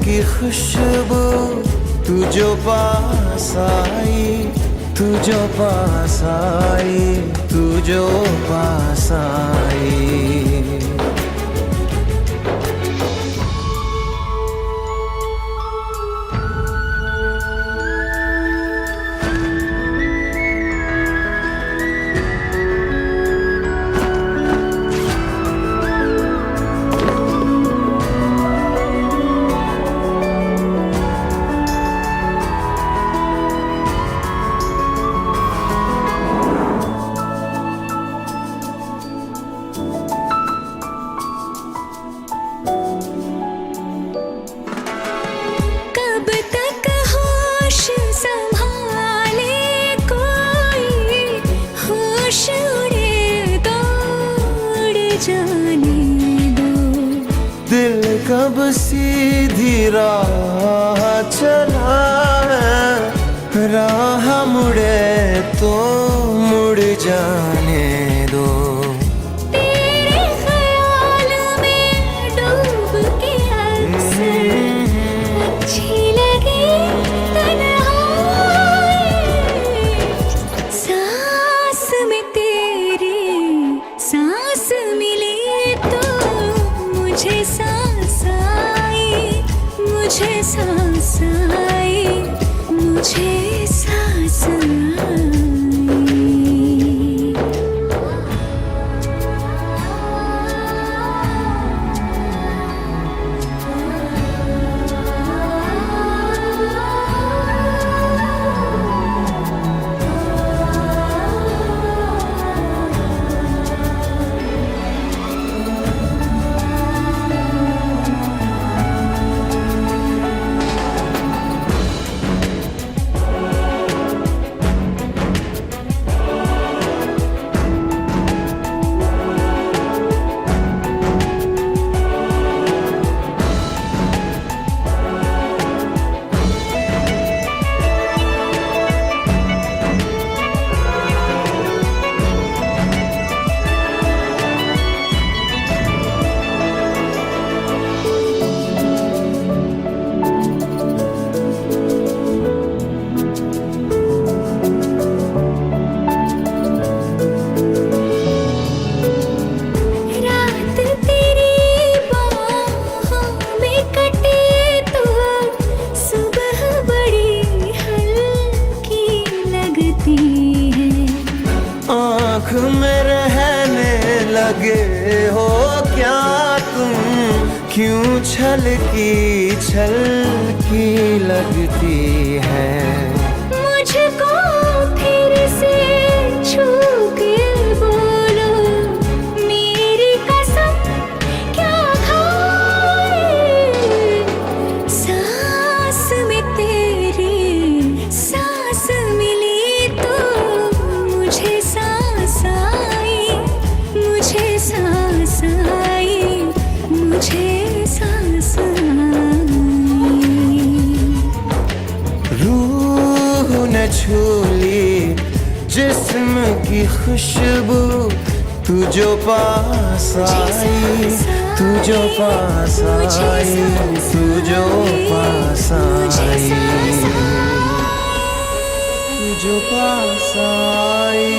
की खुशबू तू जो पास आई, तू जो पास आई, तू जो पास आई। दिल कब सीधी राह चला है, राह मुड़े तो मुड़ जाने दो। तेरे ख्याल में डूब के अक्सर अच्छी लगी तन्हाई, सांस में तेरी सांस मिली तो मुझे सांस आई, मुझे सांस आई, मुझे सांस आई। आँख में रहने लगे हो क्या तुम, क्यों छलकी लगती है। मुझको फिर से छू के बोलो मेरी कसम क्या खाए, सांस में तेरी सांस मिली तो मुझे सांस आई, मुझे सांस आई, मुझे सांस आई। रूह ने छू ली जिस्म की खुशबू तू जो पास आई, तू जो पास आई, तू जो पास आई, तू जो पास आई।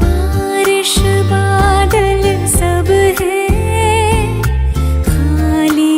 बारिश बादल सब है, खाली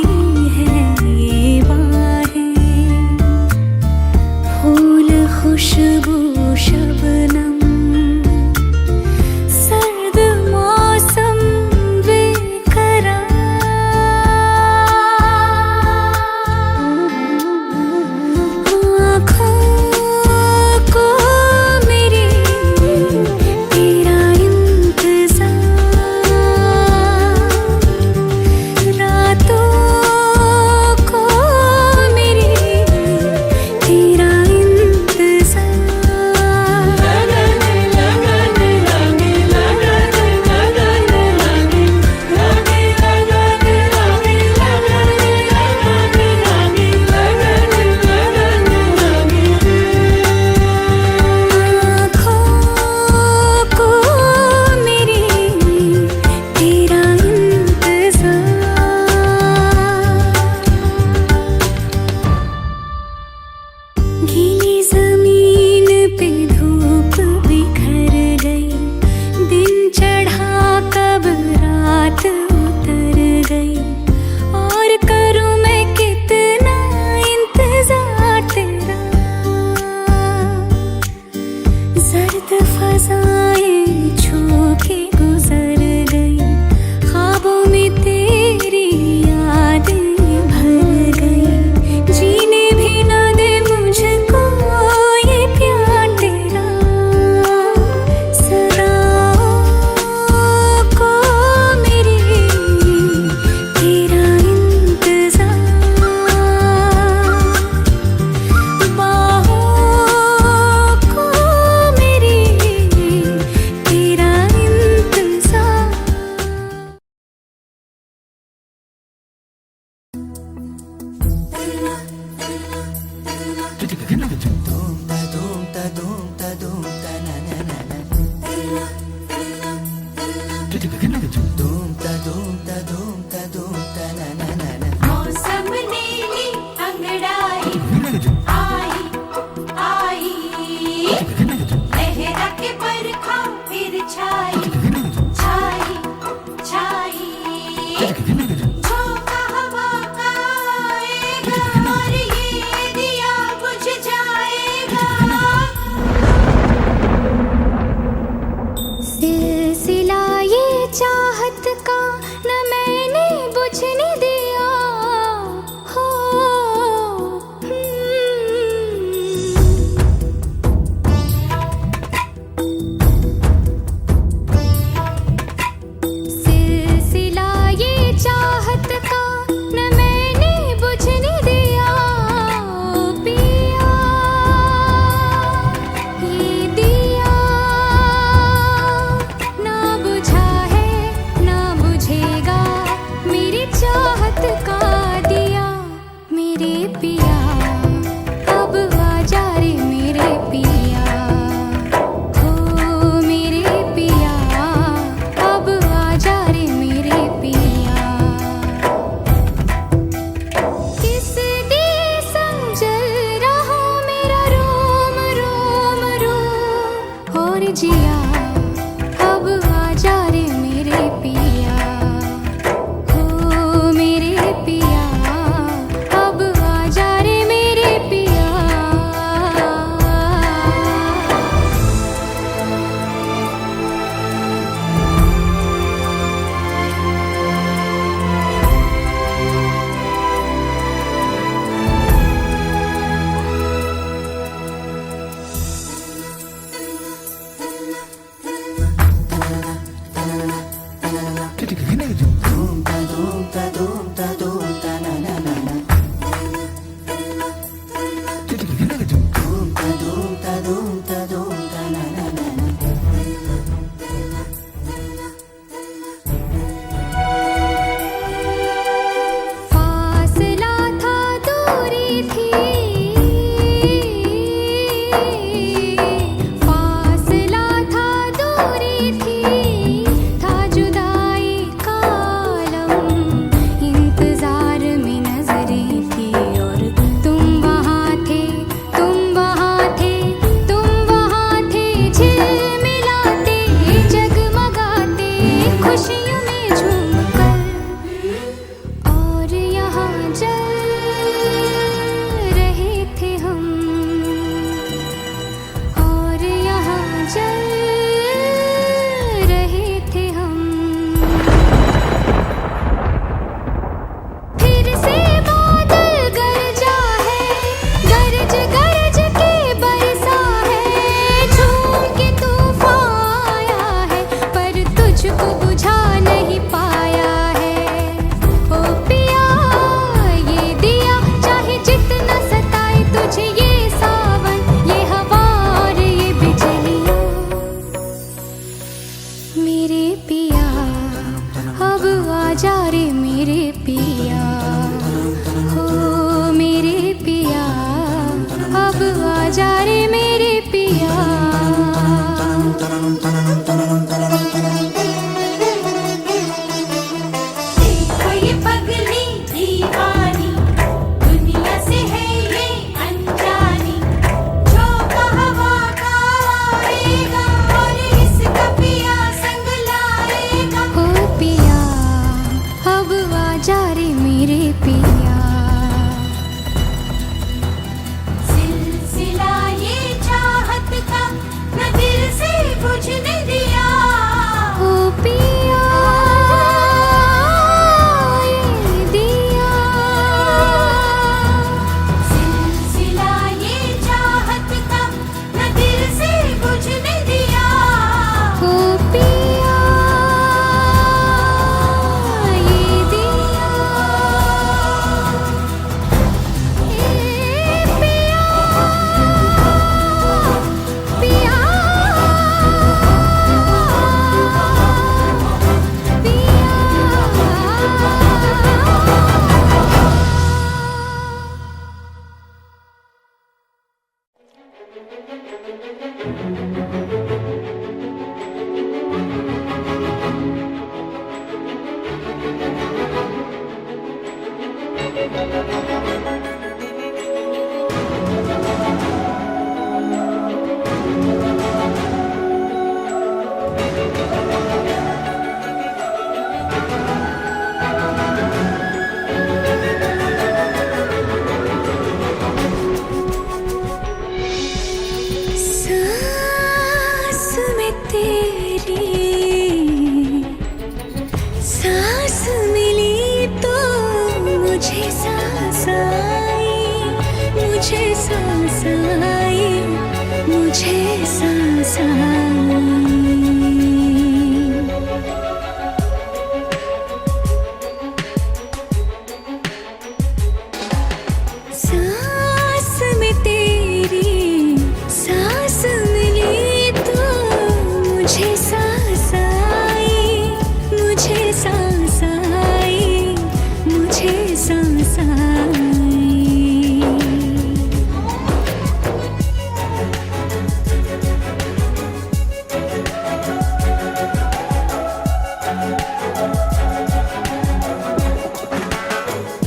साए छू के गुजर गई, ख्वाबों में तेरी यादें भर गई, जीने भी ना दे मुझको ये प्यार तेरा, सदाओं को मेरी तेरा इंतजार, बाहों को मेरी तेरा इंतजार। मौसम ने ली अंगड़ाई, आई आई लहरा के बरखा फिर छाई छाई छाई, झोंका हवा का आएगा और ये दिया बुझ जाएगा, सिलसिला ये चाहत का न मैंने बुझने दिया हो, सिलसिला ये चाहत का न मैंने बुझने दिया, पिया ये दिया ना बुझा है ना बुझेगा, मेरी चाहत का दिया मेरे पिया, अब आजा रे मेरे पिया, हो मेरे पिया, अब आजा रे मेरे पिया, किस दी समझल रहा मेरा रोम रोम रोम, और जिया अब आजा रे मेरे पिया, हो मेरे पिया, अब आजा रे मेरे पिया। फासला था दूरी थी, फासला था दूरी थी, था जुदाई का आलम, इंतजार में नजरें थी, और तुम वहाँ थे तुम वहाँ थे तुम वहाँ थे, झिलमिलाते जगमगाते खुशियों में झूमकर, और यहाँ जल रहे थे हम, और यहाँ जल रहे थे हम, फिर से बादल गरजा है, गरज गरज के बरसा है, झूम के तूफान आया है, पर तुझको बुझा नहीं पाया है, ओ पिया ये दिया चाहे जितना सताए तुझे ये सावन, ये हवा और ये बिजलियाँ, मेरे पिया अब आजा रे मेरे पिया, हो मेरे पिया, अब आजा रे मेरे पिया। देखो ये पगली दीवानी, दुनिया से है ये अनजानी, झोंका हवा का आएगा और इसका पिया संग लाएगा, हो पिया अब आजा रे मेरे पिया, सिलसिला ये चाहत का न दिल से बुझ सांस में तेरी सांस मिली तो मुझे सांस आई, मुझे सांस आई, मुझे सांस आई। सांस में तेरी सांस मिली तो मुझे सांस आई, मुझे सांस आई, मुझे सांस आई।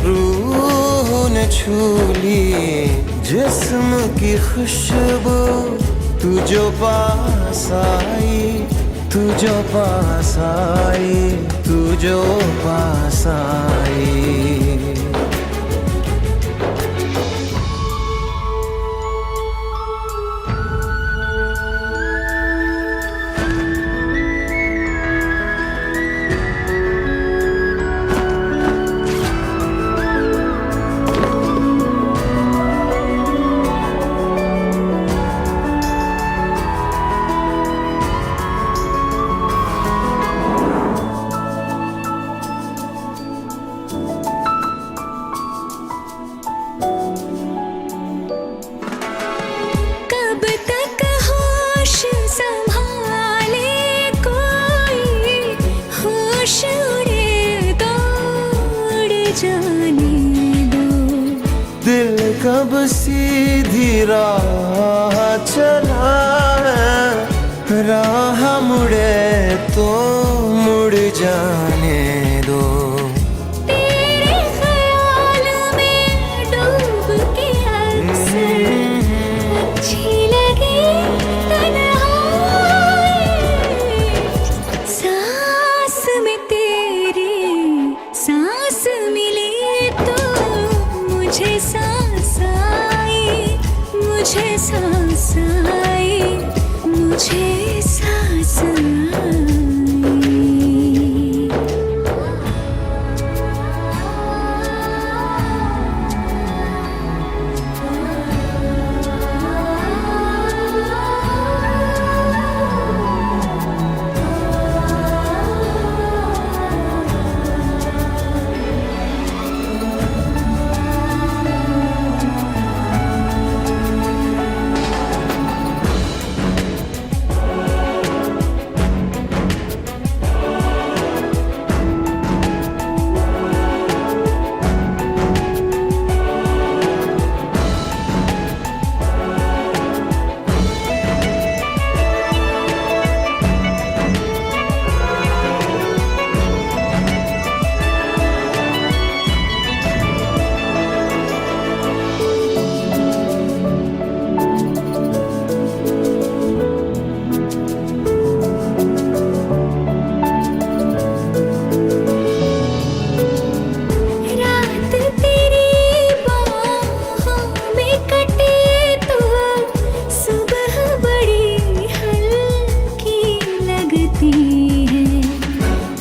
रूह ने छू ली जिस्म की खुशबू, तू जो पास आई, तू जो पास आई, तू जो पास आई। कब तक होश संभाले कोई, होश उड़े तो उड़ जाने दो। दिल कब सीधी राह चला है, राह मुड़े तो मुड़ जाने दो। तेरे ख्याल में डूब के अक्सर अच्छी लगी तन्हाई। सांस में तेरी सांस मिली तो मुझे सांस आई, मुझे सांस आई, मुझे सांस आई।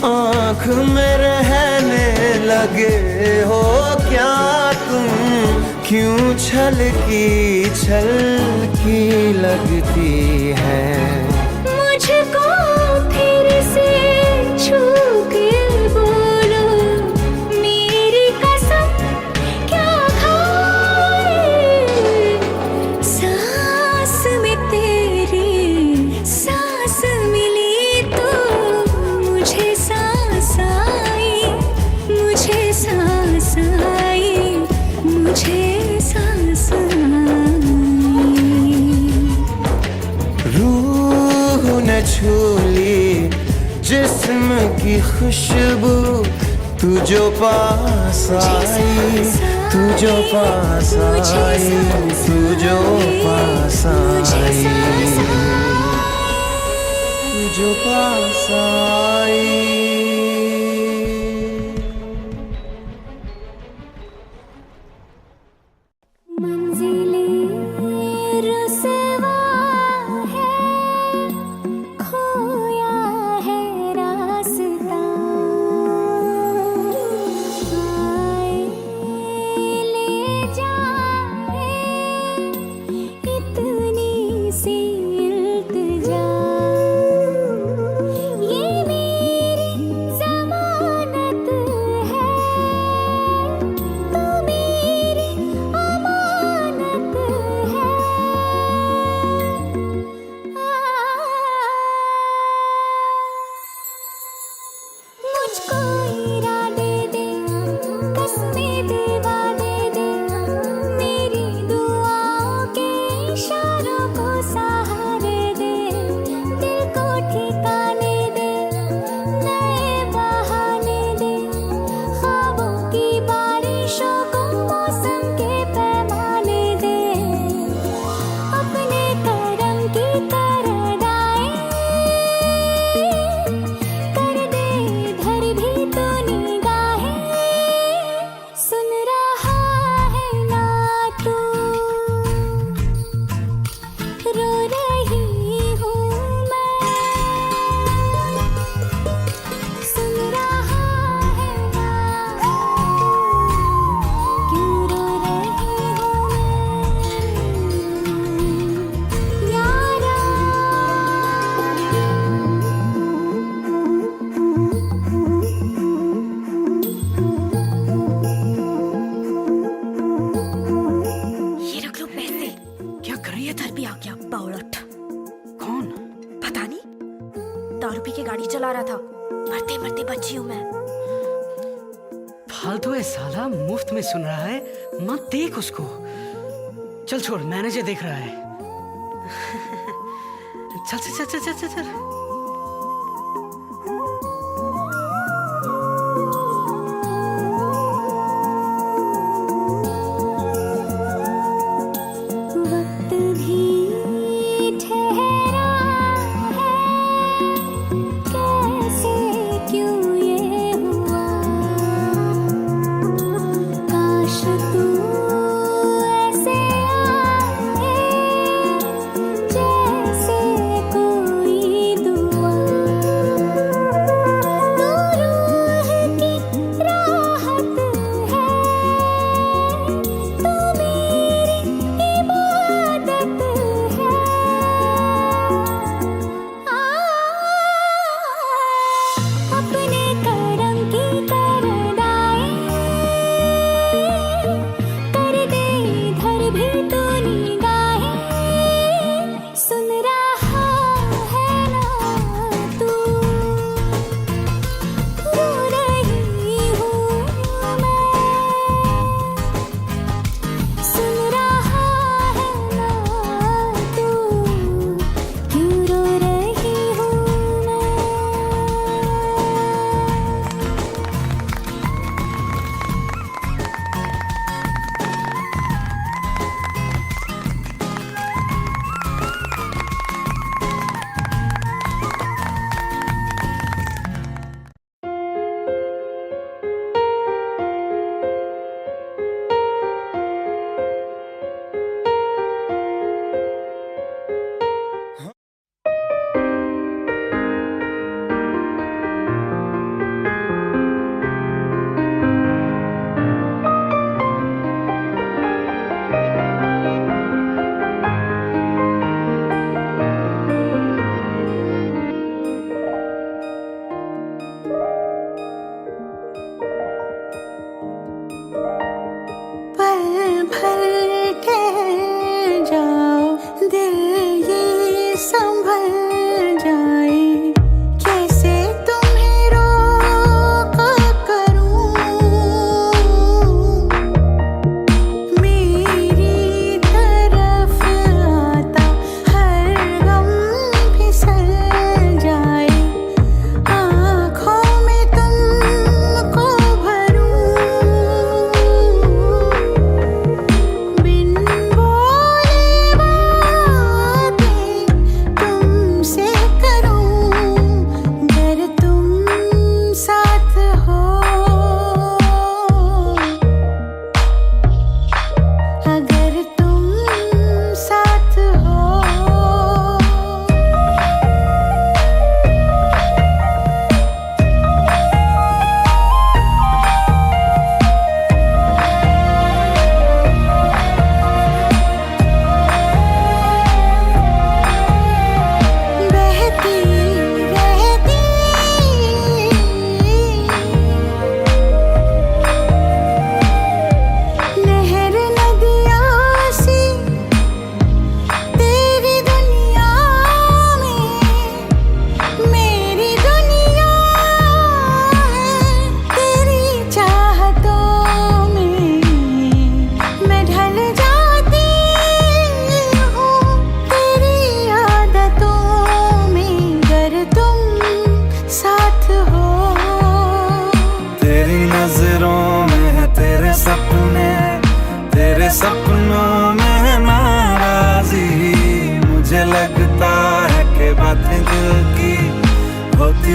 आँख में रहने लगे हो क्या तुम, क्यों छलकी लगती है। मुझको फिर से छू के बोलो, मेरी कसम क्या खाए। सांस में तेरी सांस मिली तो मुझे सांस आई, मुझे सांस आई, मुझे सांस आई। रूह ने छू ली की खुशबू तू जो पास आई, तू जो पास आई, तू जो पास आई, तू जो पास आई। मंजिलें रुसवा है, खोया है रास्ता, आए ले जाए इतनी सी इल्तिजा, ये मेरी ज़मानत है, तू मेरी अमानत है। मुझको इरादे दे, कसमें दे, वादे दे, मेरी दुआओं के इशारों को सहारे दे, दिल को ठिकाने दे, नए बहाने दे, ख्वाबों की बारिशों को मौसम के पैमाने दे, अपने करम की करदाएं कर दे इधर भी तो निगाहें, सुन रहा है ना तू, रो रही हूँ मैं, सुन रहा है ना, क्यों रो रही हूँ मैं यारा। ये रख लो पैसे। क्या कर रही है? इधर भी आ गया बावड़ट। कौन? पता नहीं, दारू पी के गाड़ी चला रहा था। मरते मरते बची हूँ मैं। फालतू है साला, मुफ्त में सुन रहा है, मत देख उसको। चल छोड़, मैनेजर देख रहा है। चल चल चल चल चल चल। वक्त भी ठहरा है, कैसे क्यों ये हुआ, काश तू ऐसे आए जैसे कोई दुआ।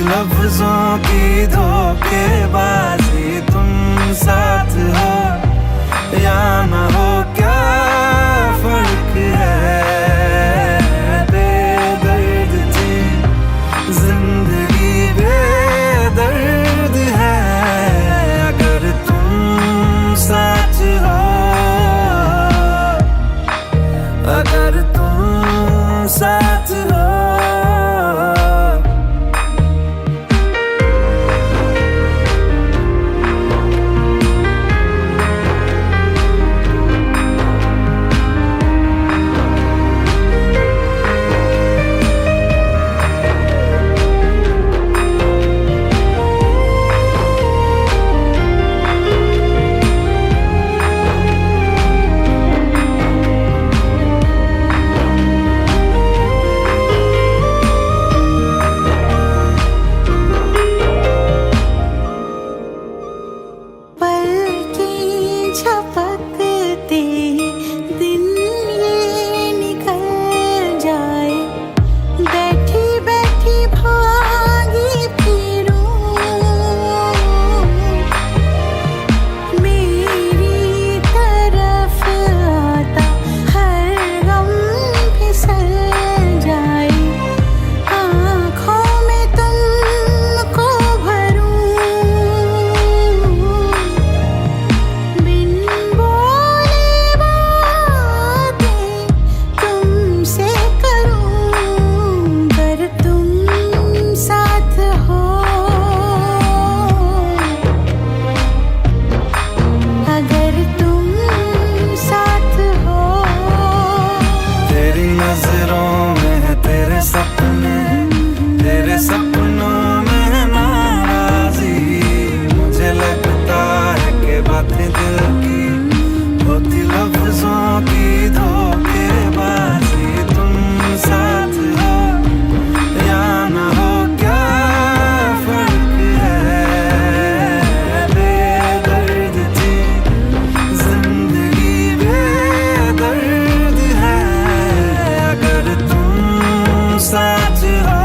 लफ्जों की धोखेबाजी, तुम साथ हो या ना हो क्या फर्क है। बेदर्द थी जिंदगी, बेदर्द है अगर तुम साथ हो, अगर तुम साथ हो। सपनों में नाराजी, मुझे लगता है कि बातें दिल की होती लफ्जों की धोखेबाजी, तुम साथ हो या ना हो क्या फर्क है। बेदर्द थी जिंदगी, बेदर्द है अगर तुम साथ हो।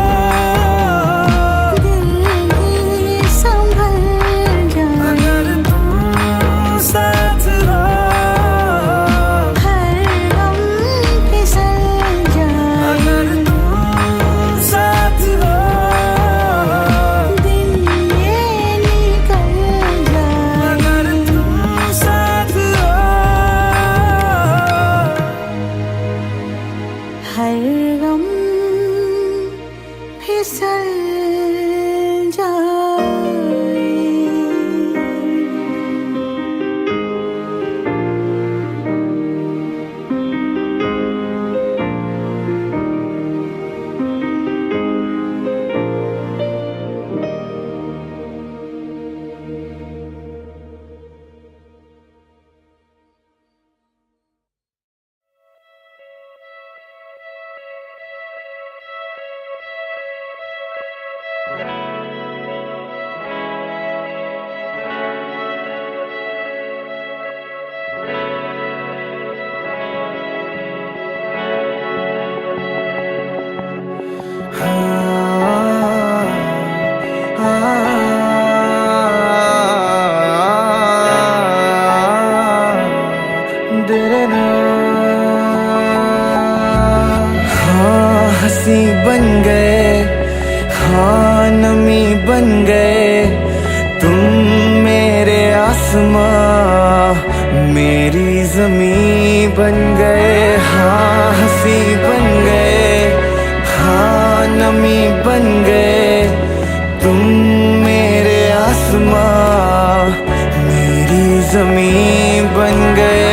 हर गम फिसल जाए। हाँ हंसी बन गए, हाँ नमी बन गए, तुम मेरे आसमां मेरी ज़मीं बन गए। हाँ हंसी बन गए, हाँ नमी बन गए, तुम मेरे आसमां मेरी ज़मीं बन गए।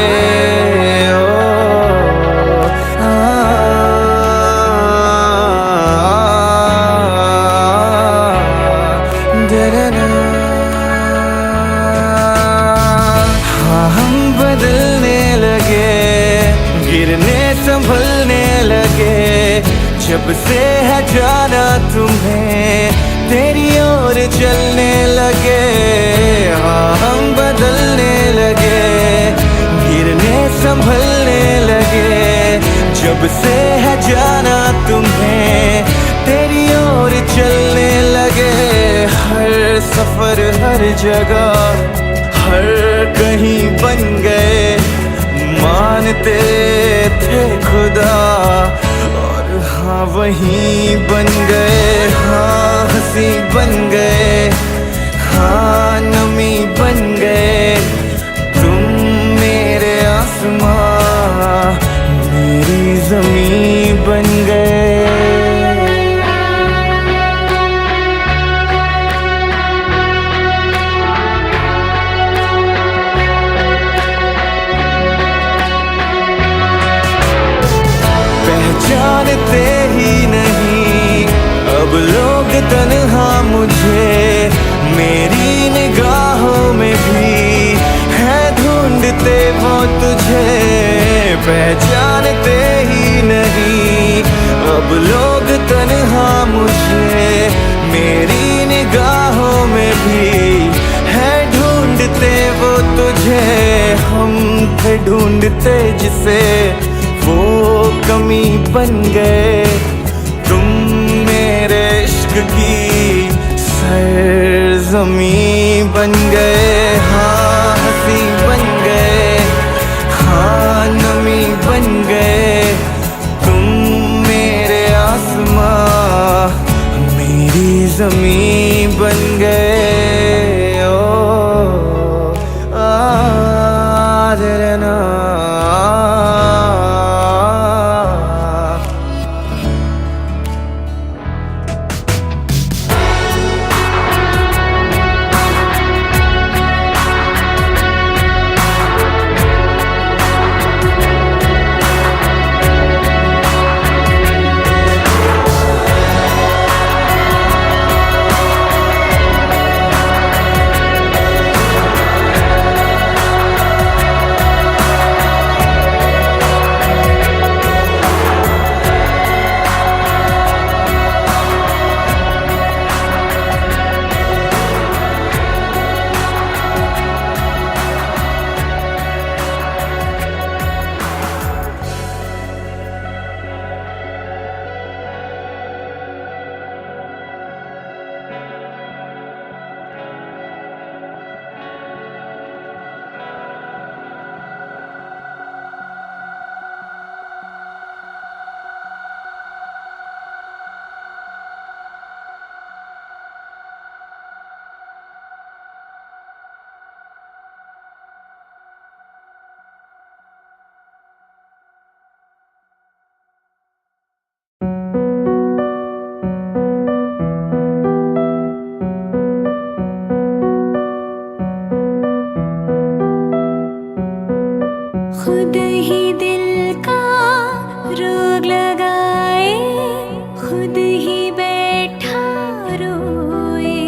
संभलने लगे जब से है जाना तुम्हें, तेरी ओर चलने लगे। हाँ हम बदलने लगे, गिरने संभलने लगे जब से है जाना तुम्हें, तेरी ओर चलने लगे। सफर हर जगह हर कहीं बन गए, मानते थे खुदा और हाँ वहीं बन गए, हाँ हंसी बन गए, हाँ नमी बन गए, तुम मेरे आसमां मेरी ज़मीं बन गए। पहचानते ही नहीं अब लोग तन्हा मुझे, मेरी निगाहों में भी है ढूंढते वो तुझे। पहचानते ही नहीं अब लोग तन्हा मुझे, मेरी निगाहों में भी है ढूंढते वो तुझे। हम थे ढूंढते जिसे वो कमी बन गए, तुम मेरे इश्क की सरज़मीं बन गए, हाँ हंसी बन गए, हाँ नमी बन गए, तुम मेरे आसमां मेरी ज़मीं बन गए। ओ ना खुद ही दिल का रोग लगाए, खुद ही बैठा रोए।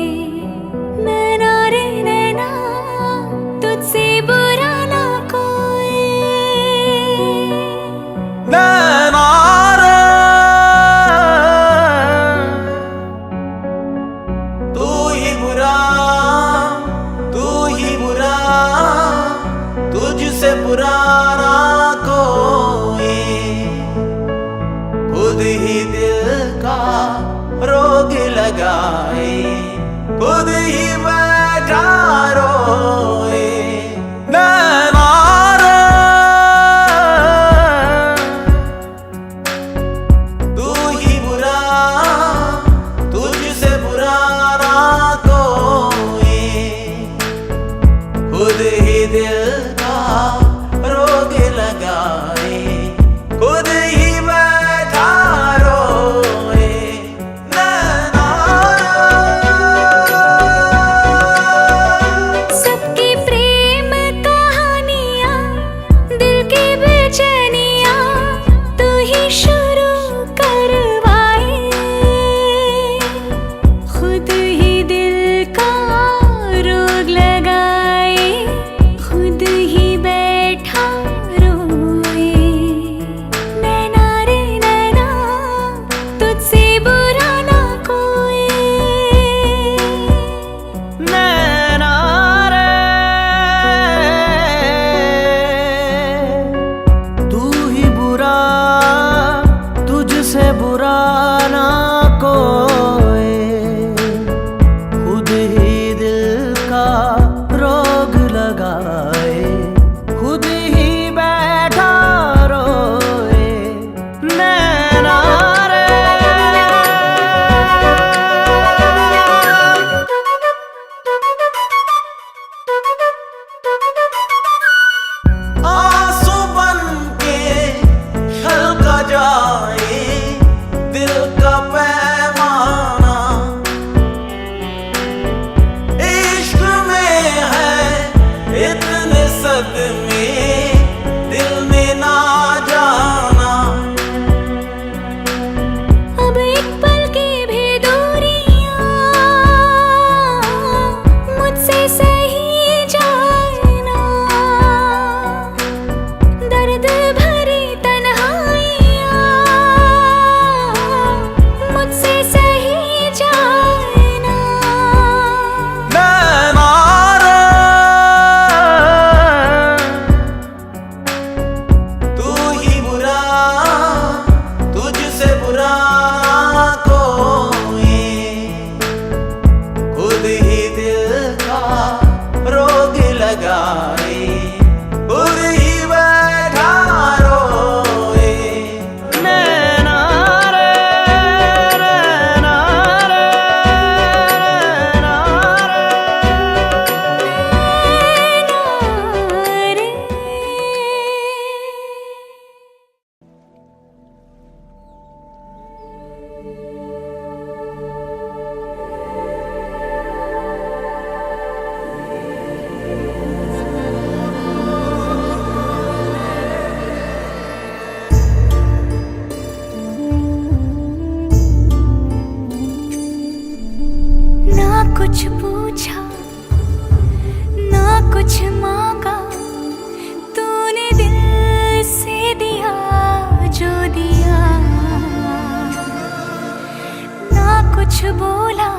नैना रे नैना तुझसे बुरा ना कोई। नैना रे तू ही बुरा, तू ही बुरा, तुझसे बुरा ना कोई। खुद ही दिल का रोग लगाए, खुद ही बैठा रोए। नैना रे तू ही बुरा, तुझसे बुरा ना कोई। खुद ही दिल का रोग लगाए, खुद ही बैठा रोए। नैना सबकी प्रेम कहानियाँ, दिल की बेचैनियाँ तू ही शुरू करवाए। खुद ही दिल का रोग लगाए, खुद रोग लगाए बुरी बैठा रोए नैना रे नैना रे नैना रे ना कुछ पूछा ना कुछ मांगा, तूने दिल से दिया जो दिया। ना कुछ बोला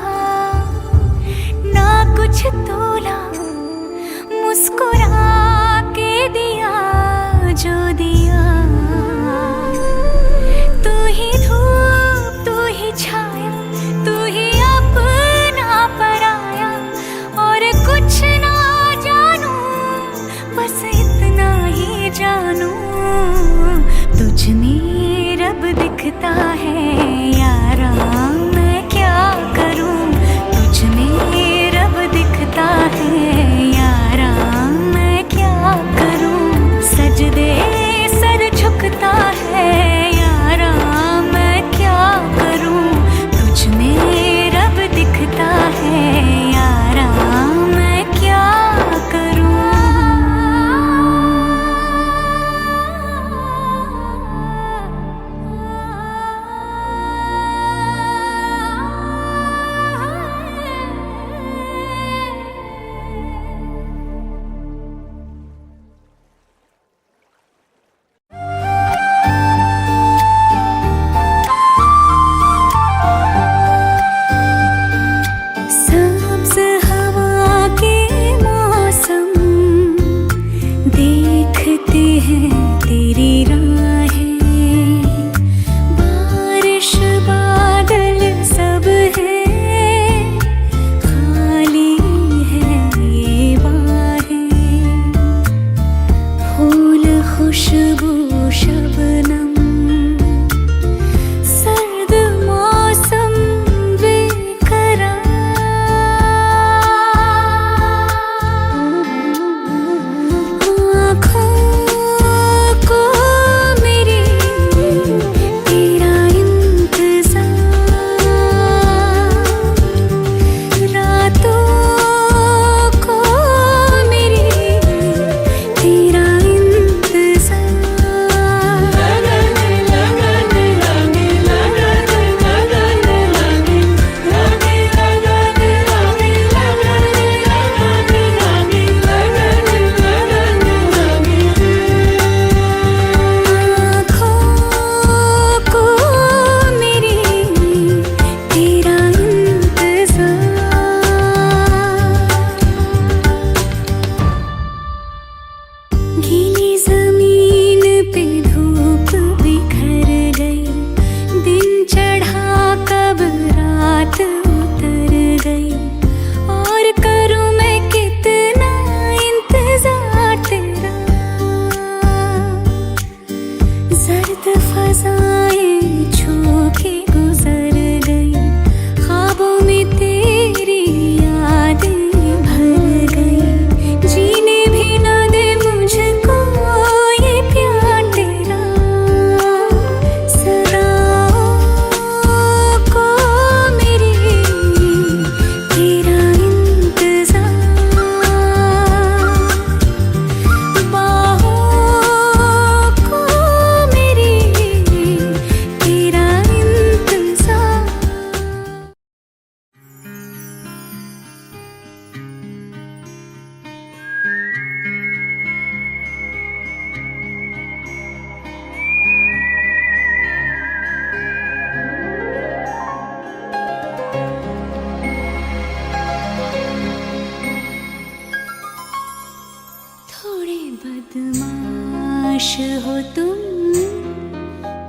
ना कुछ तोला, मुस्कुरा के दिया जो दिया। तू ही धूप तू ही छाया, तू ही अपना पराया, और कुछ ना जानू बस इतना ही जानू। तुझ में रब दिखता है यारा, मैं क्या करूं। तुझ में रब दिखता है यारा, मैं क्या करूं। सजदे सर झुकता है यारा, मैं क्या करूं। तुझ में रब दिखता है यारा, मैं क्या करूं। सब्ज़ हवा के मौसम देखते हैं तेरी राहें। बारिश बादल सब है, खाली है ये बाहें। फूल खुशबू शबनम, सर्द मौसम बेकरार। आँखों को मेरी तेरा इंतज़ार। रातों को मेरी तेरा गीली जमीन पे धूप बिखर गई। दिन चढ़ा कब रात उतर गई, और करूं मैं कितना इंतजार तेरा। जर्द फजाएं छू के गुजर गई, ख्वाबों में तेरी यादें भर गई। जीने भी ना दे मुझको ये प्यार तेरा। सदाओं को मेरी तेरा इंतज़ार। बाहों को मेरी तेरा इंतज़ार। थोड़े बदमाश हो तुम,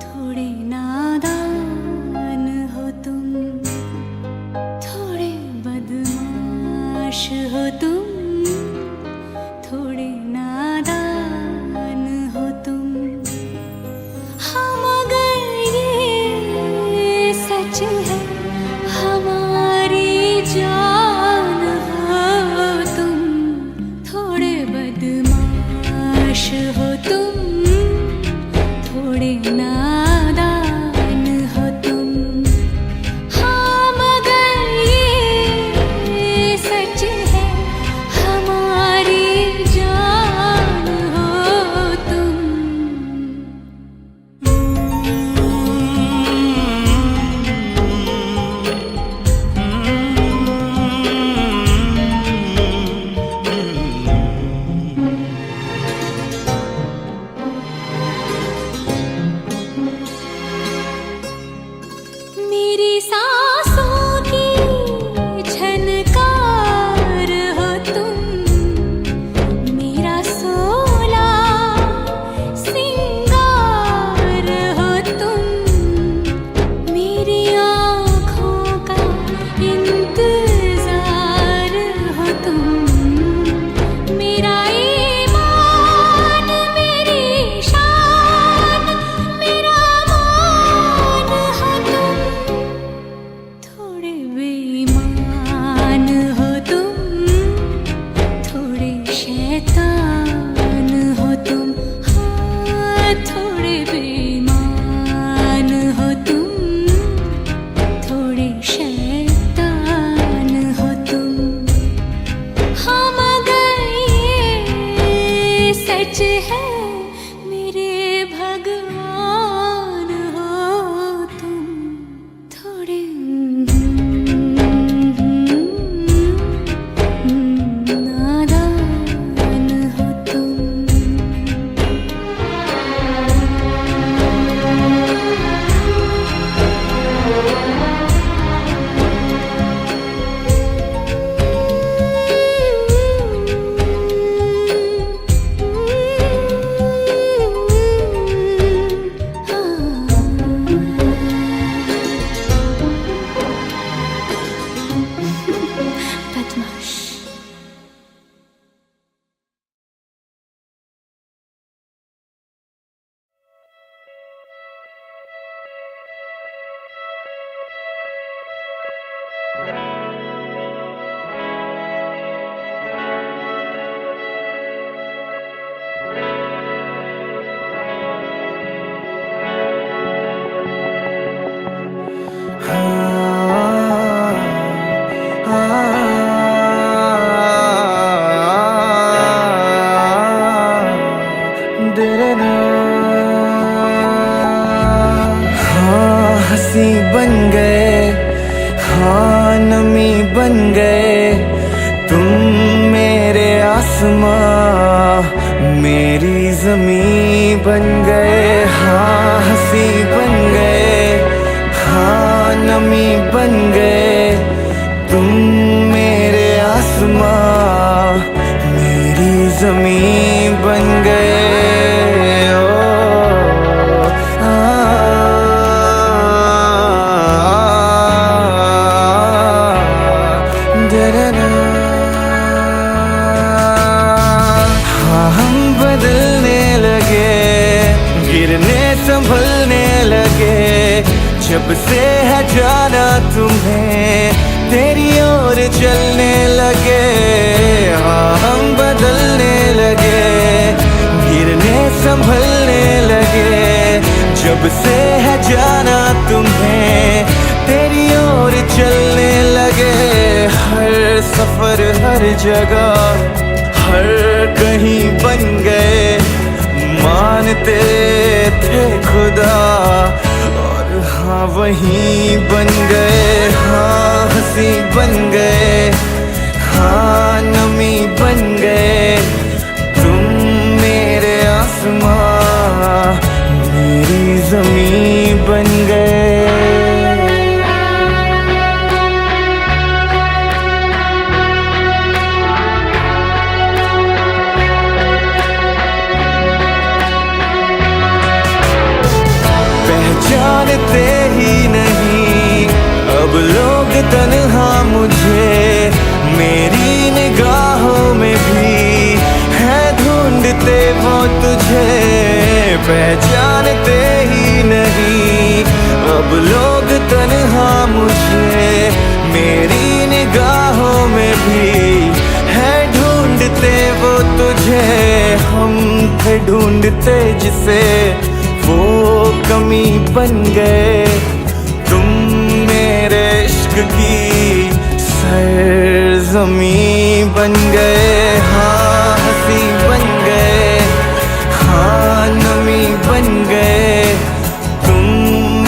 थोड़े नादान हो तुम। थोड़े बदमाश हो तुम, सच है मेरे भगवान हो तुम थोड़े नादान हो तुम। बदमाश। हाँ हंसी बन गए, हाँ नमी बन गए तुम मेरे आसमां, मेरी ज़मीं बन गए। हाँ हंसी बन गए, हाँ नमी बन गए तुम मेरे आसमां, मेरी ज़मीं बन गए। ओ, हाँ हम बदलने लगे, गिरने संभलने लगे, जब से है जाना तुम्हें तेरी ओर चलने लगे। हाँ हम बदलने लगे, गिरने संभलने लगे, जब से है जाना तुम्हें तेरी ओर चलने लगे। हर सफर हर जगह हर कहीं बन गए, मानते थे खुदा और हाँ वहीं बन गए। हाँ हंसी बन गए, हाँ नमी बन गए तुम मेरे आसमां, मेरी ज़मीं बन गए। जानते ही नहीं अब लोग तन्हा मुझे, मेरी निगाहों में भी है ढूंढते वो तुझे। पहचानते ही नहीं अब लोग तन्हा मुझे, मेरी निगाहों में भी है ढूंढते वो तुझे। हम थे ढूंढते जिसे वो कमी बन गए तुम मेरे इश्क की सरज़मीं बन गए। हाँ हंसी बन गए, हाँ नमी बन गए तुम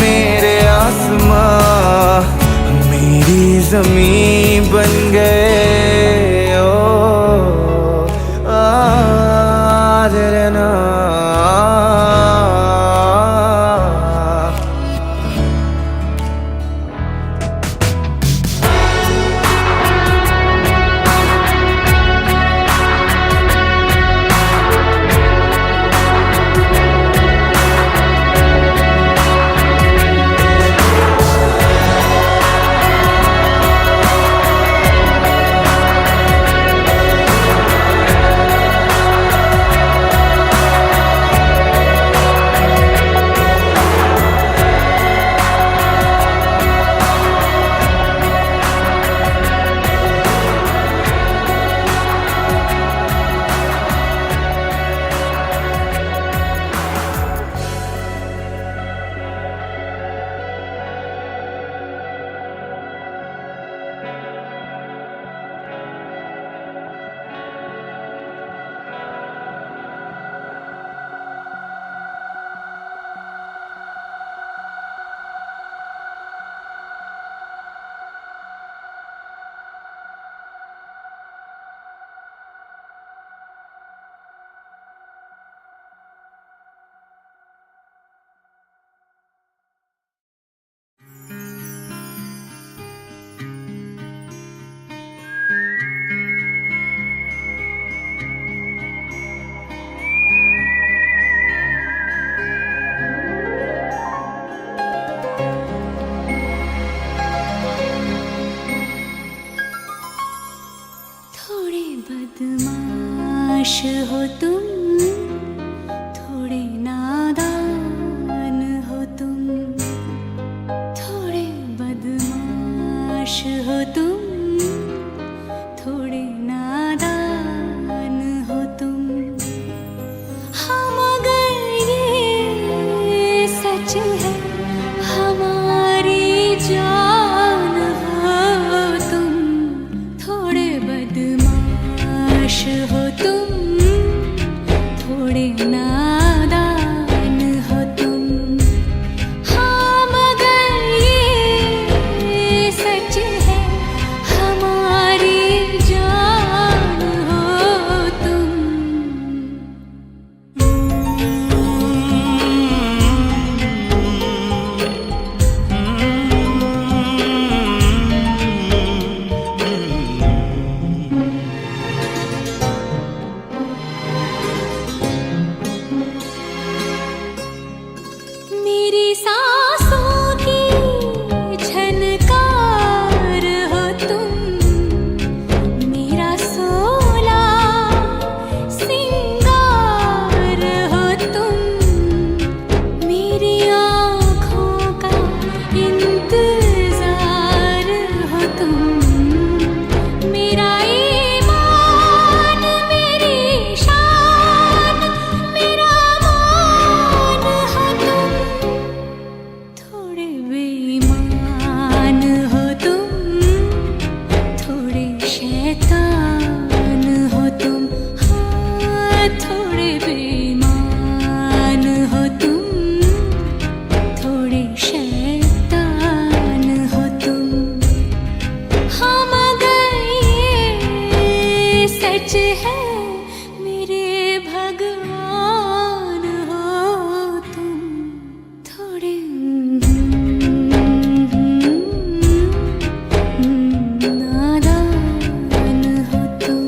मेरे आसमां, मेरी ज़मीं बन गए। ओ ना बदमाश हो तुम, थोड़े नादान हो तुम, थोड़े बदमाश हो तुम, थोड़े नादान हो तुम। हाँ मगर ये सच है हमारी जान हो तुम, थोड़े बदमाश हो तुम, थोड़े नादान हो तुम। हाँ मगर ये सच है हमारी जान हो तुम। मेरी सांसों की झनकार हो तुम, मेरा सोला सिंगार हो तुम, मेरी आँखों का इंतजार हो तुम, मेरा ईमान मेरी शान मेरा मान हो तुम, थोड़े बेईमान हो तुम, थोड़े शैतान हो तुम। हाँ थोड़े बेईमान हो तुम, थोड़े शैतान हो तुम। हाँ मगर ये सच है मेरे भगवान हो तुम, थोड़े नादान हो तुम।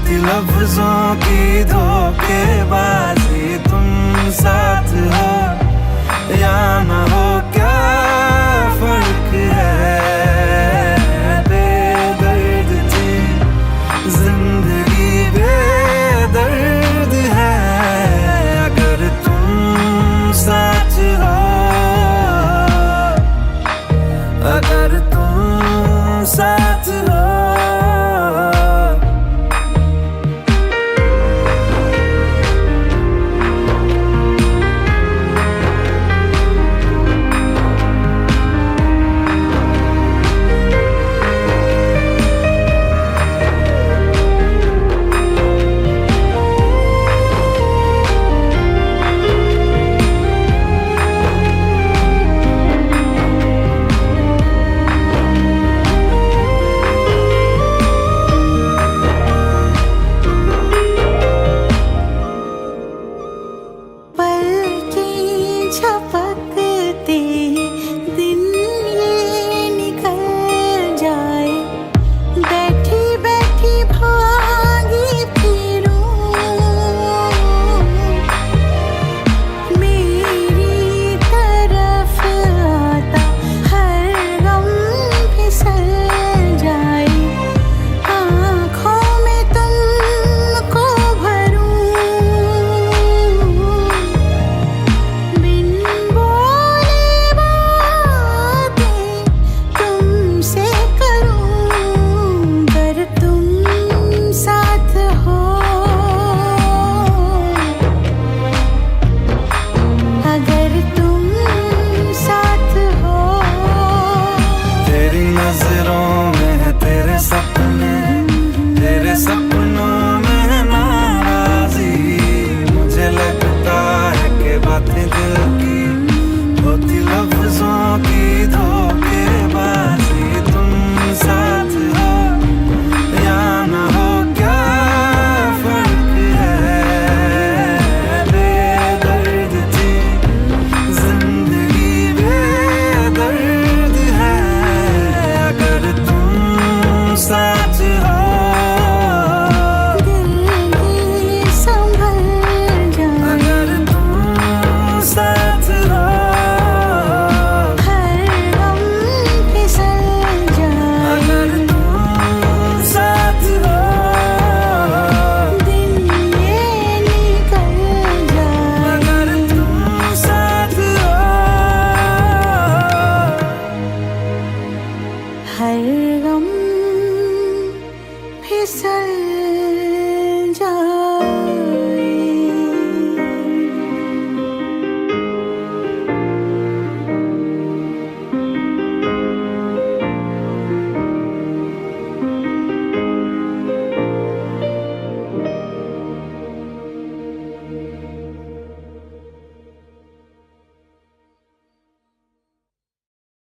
होती लफ्जों की धोखेबाजी, तुम साथ हो या ना हो क्या फर्क है। बेदर्द थी जिंदगी, बेदर्द है अगर तुम साथ हो, अगर तुम साथ हो।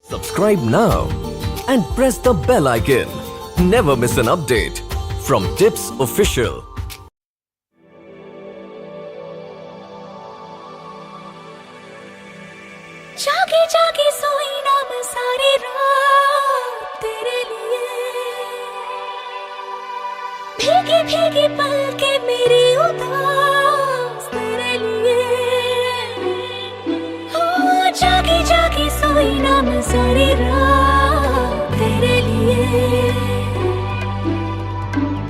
Subscribe now and press the bell icon. Never miss an update from Tips Official. जागे जागे सोई ना मैं सारी रात तेरे लिए, भीगी भीगी पलके मेरी उदास तेरे लिए। हो जागे जागे सोई ना मैं सारी रात तेरे लिए,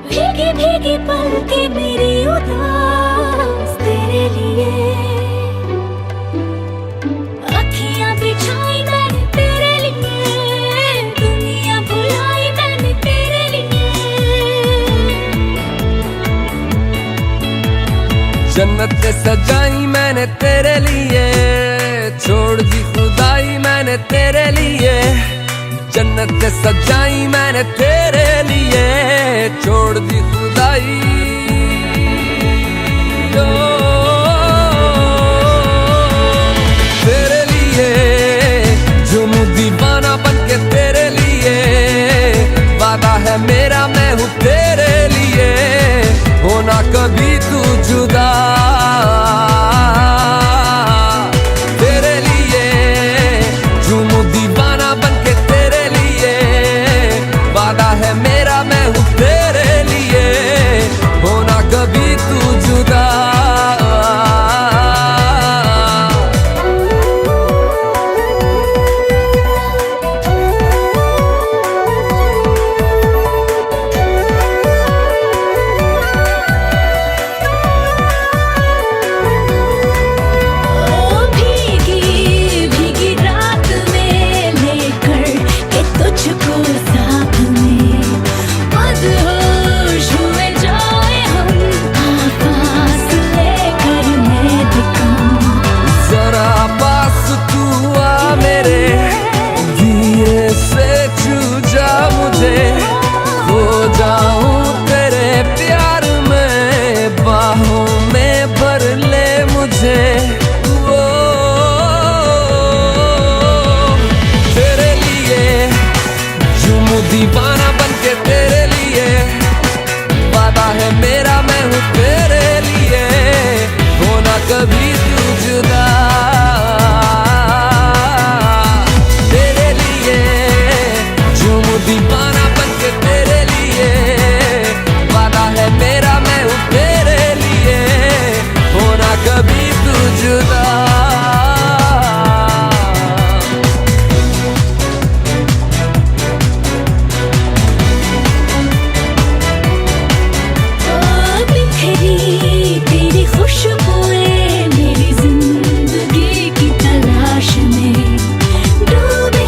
भीगी भीगी पलके मेरी उदास तेरे लिए। बिछाई मैंने तेरे लिए, दुनिया भुलाई मैंने तेरे लिए। जन्नत सजाई मैंने तेरे लिए, छोड़ दी खुदाई मैंने तेरे लिए। जन्नत सजाई मैंने तेरे लिए, छोड़ दी खुदाई। तेरे लिए झूमूं दीवाना बनके तेरे लिए, वादा है मेरा मैं हूँ तेरे लिए, होना कभी तू जुदा। तेरे लिए झूमूं दीवाना बनके तेरे लिए, वादा है मेरा मैं हूँ तेरे लिए, दीवाना बन के तेरे लिए, वादा है मेरा मैं हूँ तेरे लिए, होना कभी तू जुदा। तेरे लिए झूमूं दीवाना बन के तेरे लिए, वादा है मेरा मैं हूँ तेरे लिए, होना कभी तू जुदा। तेरी खुशबुएं मेरी जिंदगी की तलाश में, डूबे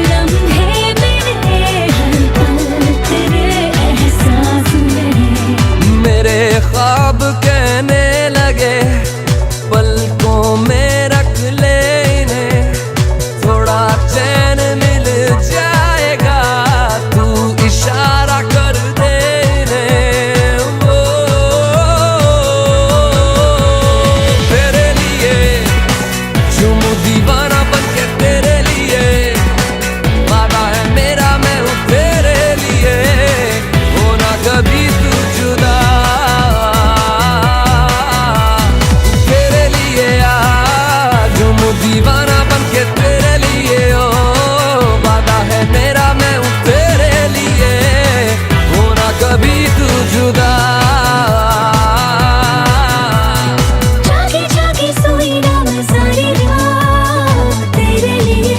लम्हे मेरे हर पल तेरे एहसास में। मेरे ख्वाब कहने लगे पलकों में रख ले इन्हें, थोड़ा चैन मिल जाएगा तू इशारा कर दे इन्हें। वो तेरे लिए झूमूं दीवाना बन के तेरे लिए, वादा है मेरा मैं हूँ तेरे लिए, होना कभी तू जुदा। तेरे लिए झूमूं दीवाना बन के तेरे लिए, ओ वादा है मेरा मैं हूँ तेरे लिए, होना कभी तू जुदा। जागे जागे सोई ना मैं सारी रात तेरे लिए,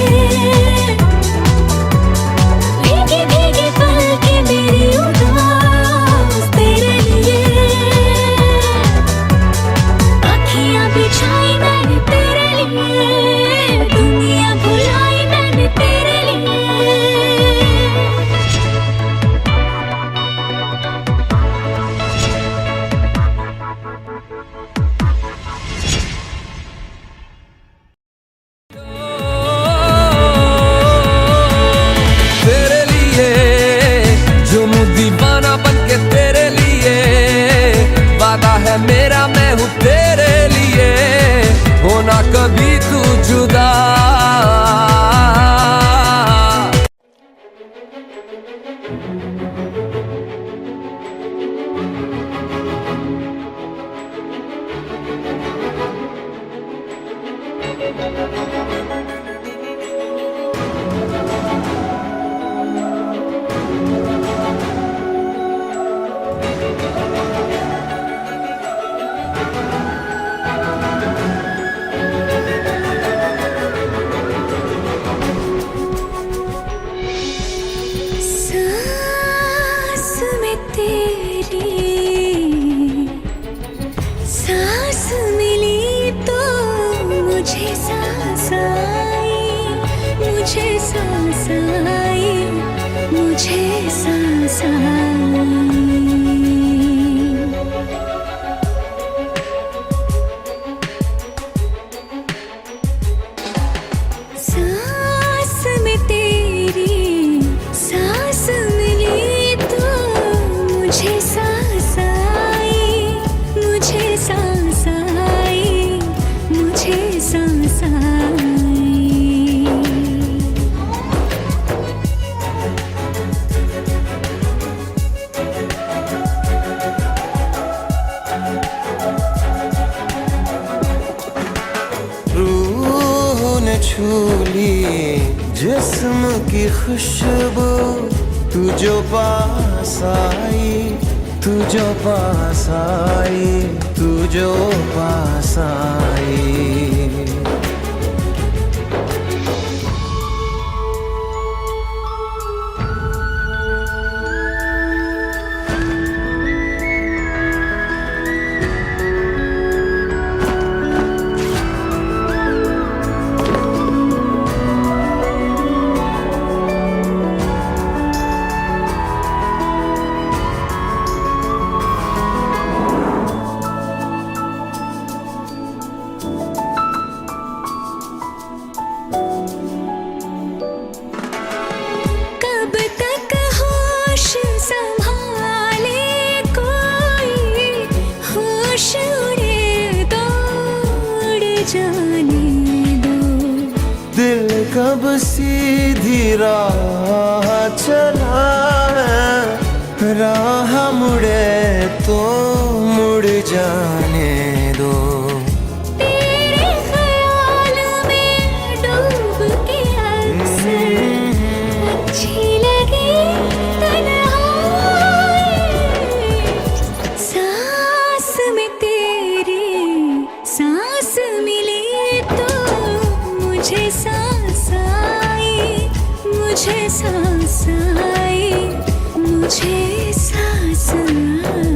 भीगे भीगे पल के मेरी उदास तेरे लिए। अखियां बिछाई मैंने तेरे लिए, दुनिया भुलाई मैंने तेरे लिए। तेरे लिए झूमूं दीवाना बन के तेरे लिए, वादा है मेरा मैं हूँ तेरे लिए, होना कभी तू जुदा। सांस में तेरी सांस मिली तो मुझे सांस आई, मुझे सांस आई, मुझे सांस आई। सांस में तेरी सांस मिली तो मुझे सांस आई, मुझे सांस आई, मुझे सांस आई। रूह ने छू ली जिस्म की खुशबू, तू जो पास आई, तू जो पास आई, तू जो पास आई। अब सीधी राह चला है, राह मुड़े तो मुड़ जाने दो। तेरे ख्याल में डूब के अक्सर अच्छी लगी तन्हाई, सांस में तेरी सांस मिली तो मुझे सांस आई, मुझे सांस आई, मुझे सांस आई।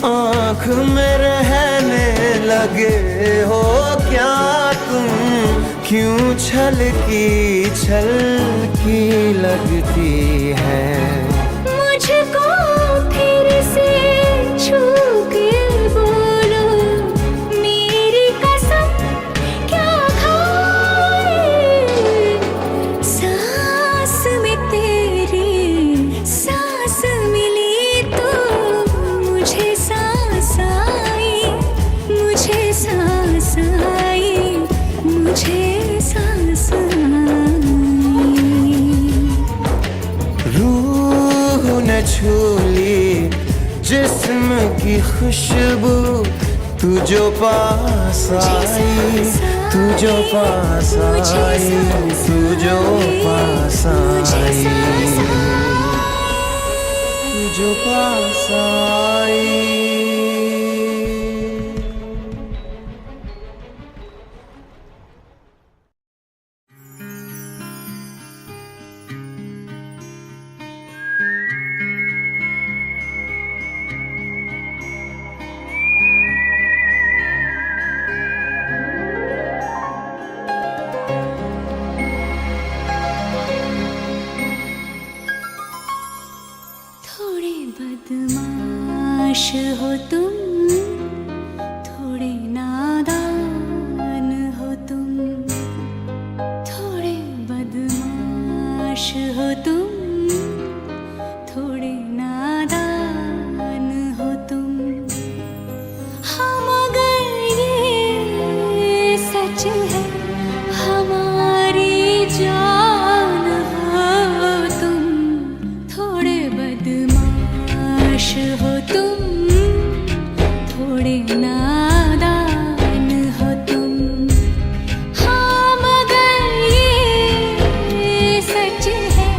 आँख में रहने लगे हो क्या तुम, क्यों छलकी लगती है। मुझको फिर से छू के बोलो, मेरी कसम क्या खाए, सांस में तेरी सांस मिली तो मुझे सांस आई, मुझे सांस आई, मुझे सांस आई। रूह न छूली जिस्म की खुशबू, तू जो पास आई, तू जो पास आई, तू जो पास आई, तू जो पास आई। थोड़े बदमाश हो तुम, थोड़े नादान हो तुम, थोड़े बदमाश हो तुम, थोड़े नादान हो तुम। हाँ मगर ये सच है, हमारी जान हो तुम, थोड़े बदमाश हो तुम, थोड़े नादान हो तुम। हाँ मगर ये सच है,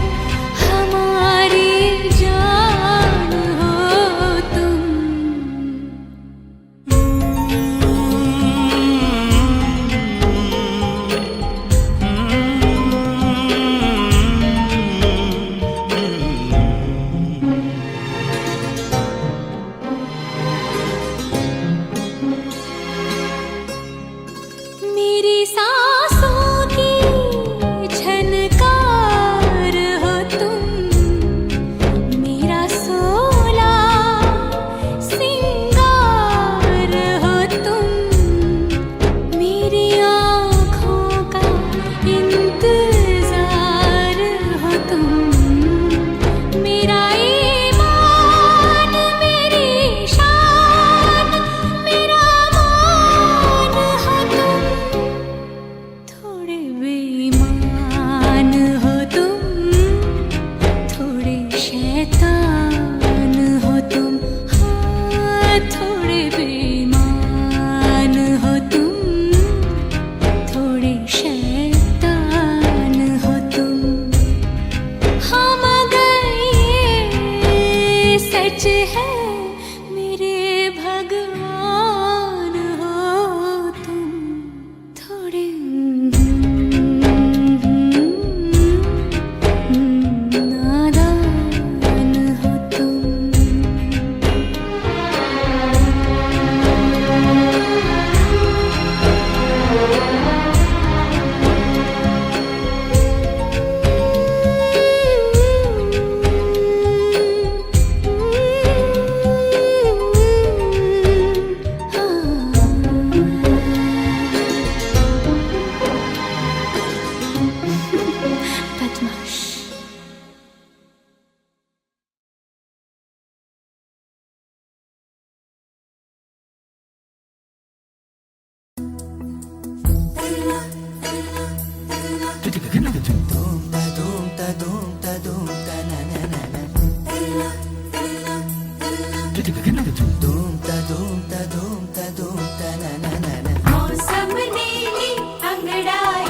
मौसम नीली अंगड़ाई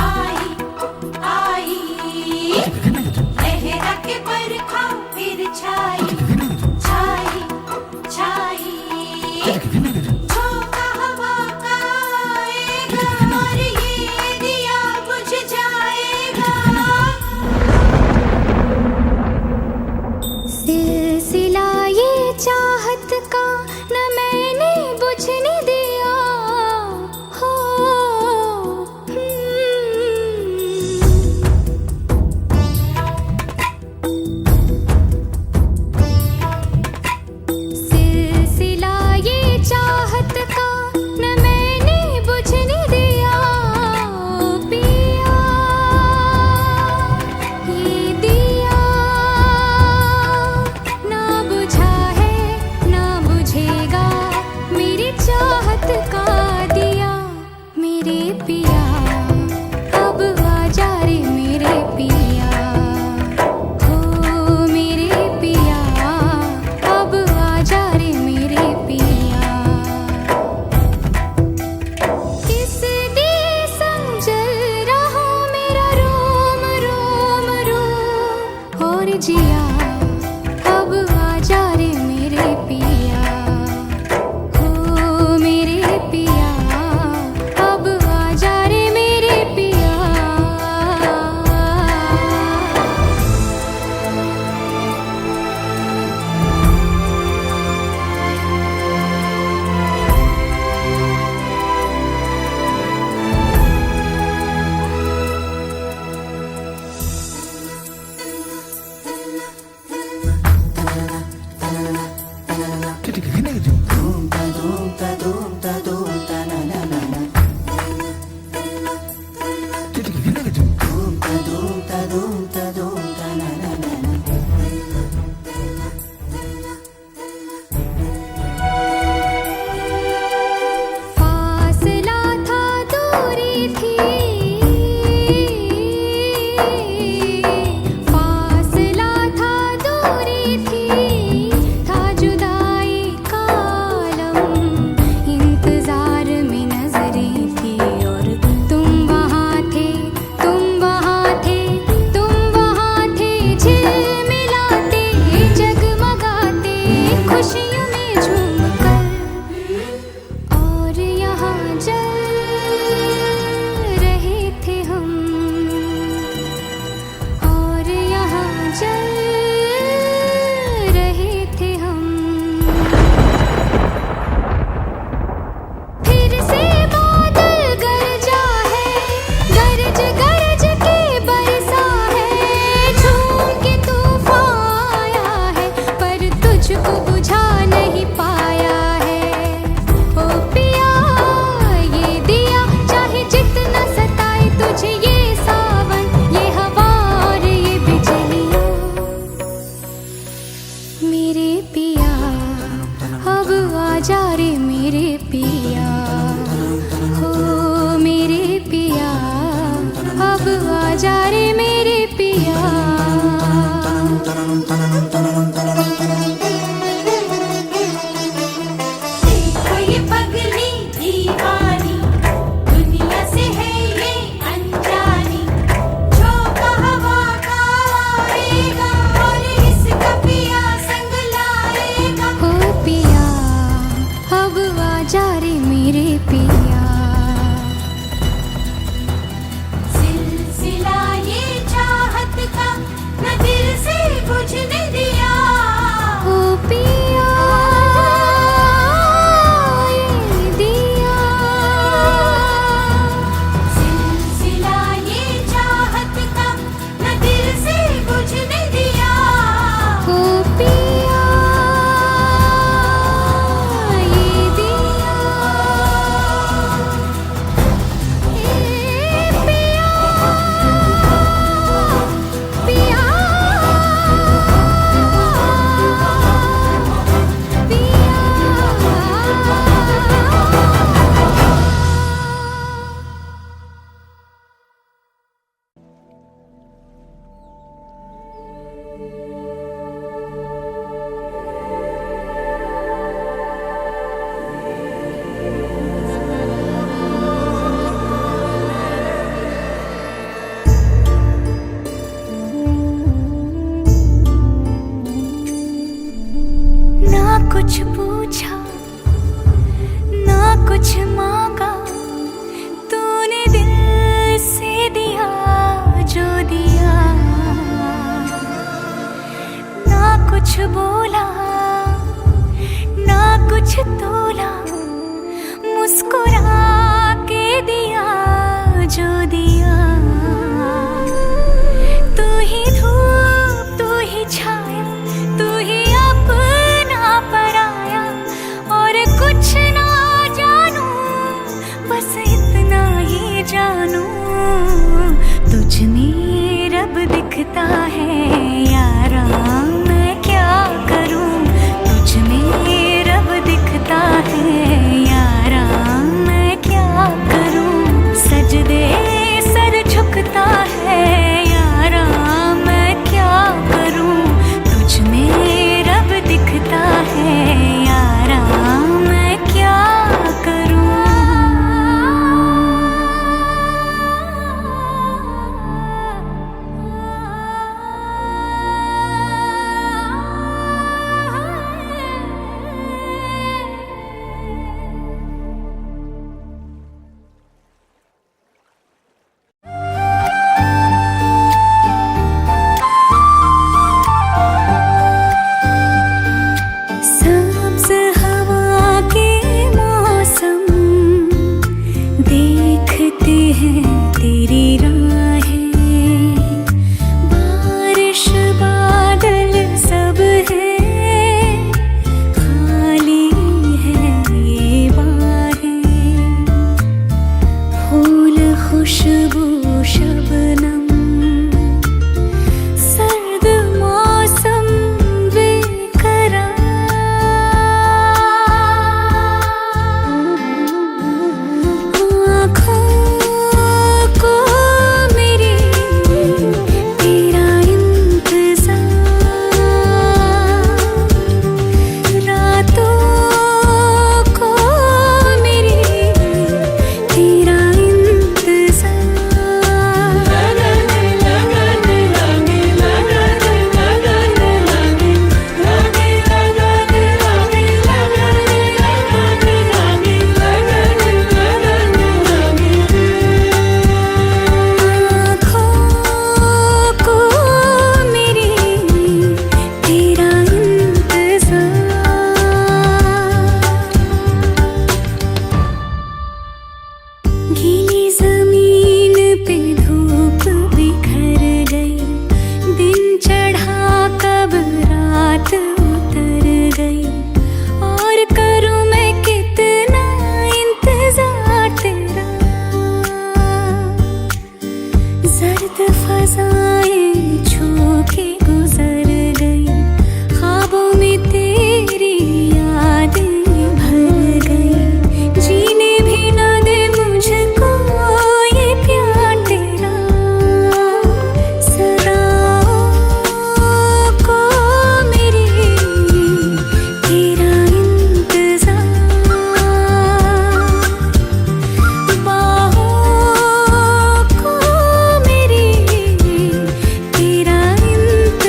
आई आई लहरा के बरखा फिर छाई छाई छाई झोंका हवा का आएगा और ये दिया बुझ जाएगा सिलसिला ये चाहत का न मैंने बुझने दिया हो सिलसिला ये चाहत का न मैंने बुझने दिया पिया ये दिया ना बुझा है ना बुझेगा मेरी चाहत का दिया मेरे पिया अब आजा रे मेरे पिया हो मेरे पिया अब आजा रे मेरे पिया किस दिए समझल रहा मेरा रोम रोम रोम और जिया अब आजा रे मेरे पिया हो मेरे पिया अब आजा रे मेरे पिया फासला था दूरी थी फासला था दूरी थी था जुदाई का आलम इंतजार में नजरें थी और तुम वहाँ थे तुम वहाँ थे तुम वहाँ थे झिलमिलाते जगमगाते खुशियों में झूमकर और यहाँ जल रहे थे हम और यहाँ जल रहे थे हम फिर से बादल गरजा है गरज गरज के बरसा है झूम के तूफान आया है पर तुझको बुझा नहीं पाया है ओ पिया ये दिया चाहे जितना सताए तुझे ये सावन ये हवा और ये बिजलियाँ मेरे पिया अब आजा रे मेरे पिया हो मेरे पिया अब आजा रे मेरे पिया देखो ये पगली दीवानी दुनिया से है ये अनजानी झोंका हवा का आएगा और इसका पिया संग लाएगा हो पिया अब आजा रे मेरे पिया सिलसिला ये ना कुछ पूछा ना कुछ मांगा, तूने दिल से दिया जो दिया। ना कुछ बोला ना कुछ तोला, मुस्कुरा के दिया जो दिया। तू ही धूप तू ही छाया, तू ही अपना पराया, और कुछ ना जानू बस इतना ही जानू। तुझ में रब दिखता है यारा, मैं क्या करूं। तुझ में रब दिखता है यारा, मैं क्या करूं। सजदे सर झुकता है यारा, मैं क्या करूं। तुझ में रब दिखता है यारा, मैं क्या करूं। सब्ज़ हवा के मौसम देखते हैं तेरी राहें। बारिश बादल सब है, खाली है ये बाहें। फूल खुशबू शबनम, सर्द मौसम बेकरार। आँखों को मेरी तेरा इंतज़ार, रातों को मेरी तेरा इंतज़ार। आँखों को मेरी तेरा इंतज़ार। गीली ज़मीन पे धूप बिखर गई, दिन चढ़ा कब रात उतर गई। और करूँ मैं कितना इंतज़ार तेरा। जर्द फज़ाएं छू के गुजर गई, ख्वाबों में तेरी यादें भर गई। जीने भी ना दे मुझको ये प्यार तेरा। सदाओं को मेरी तेरा इंतज़ार, बाहों को मेरी तेरा इंतज़ार।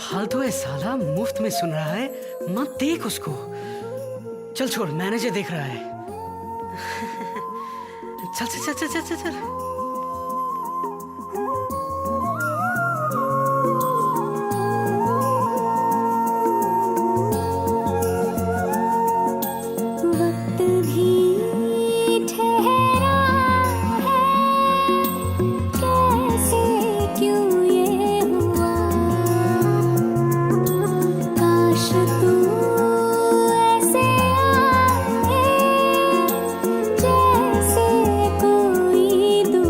फालतू है साला, मुफ्त में सुन रहा है, मत देख उसको। चल छोड़, मैनेजर देख रहा है। चल चल चल चल चल चल। वक्त भी ठहरा है, कैसे क्यों ये हुआ, काश तू ऐसे आए जैसे कोई दुआ।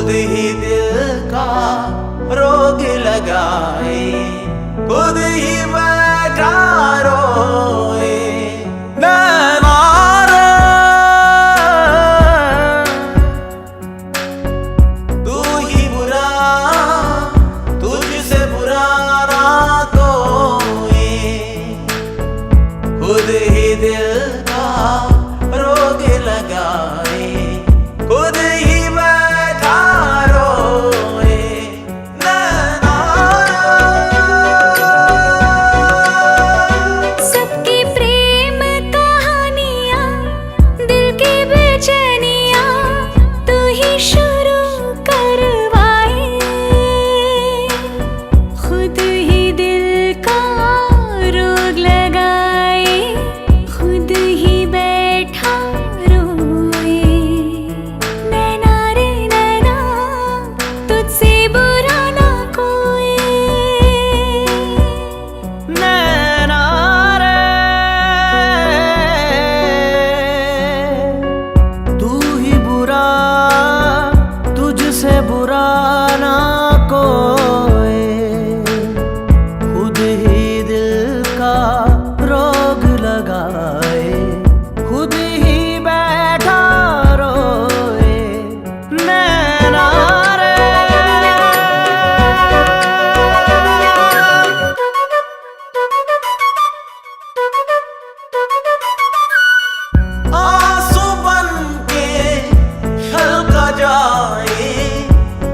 खुद ही दिल का रोग लगाए, खुद ही बैठा रोए। नैना रे तू ही बुरा, तुझसे बुरा ना कोई, खुद ही दिल का रोग लगाए, खुद ही बैठा रोए। नैना सबकी प्रेम कहानियाँ, दिल की बेचैनियाँ तू ही शुरू करवाए, खुद ही दिल का रोग लगाए, खुद ही बैठा रोए। नैना रे नैना तुझसे बुरा ना कोई। नैना रे तू ही बुरा, तुझसे बुरा ना कोई, खुद ही दिल का रोग लगाए, खुद ही बैठा रोए। नैना रे आंसू बन के छलका जाए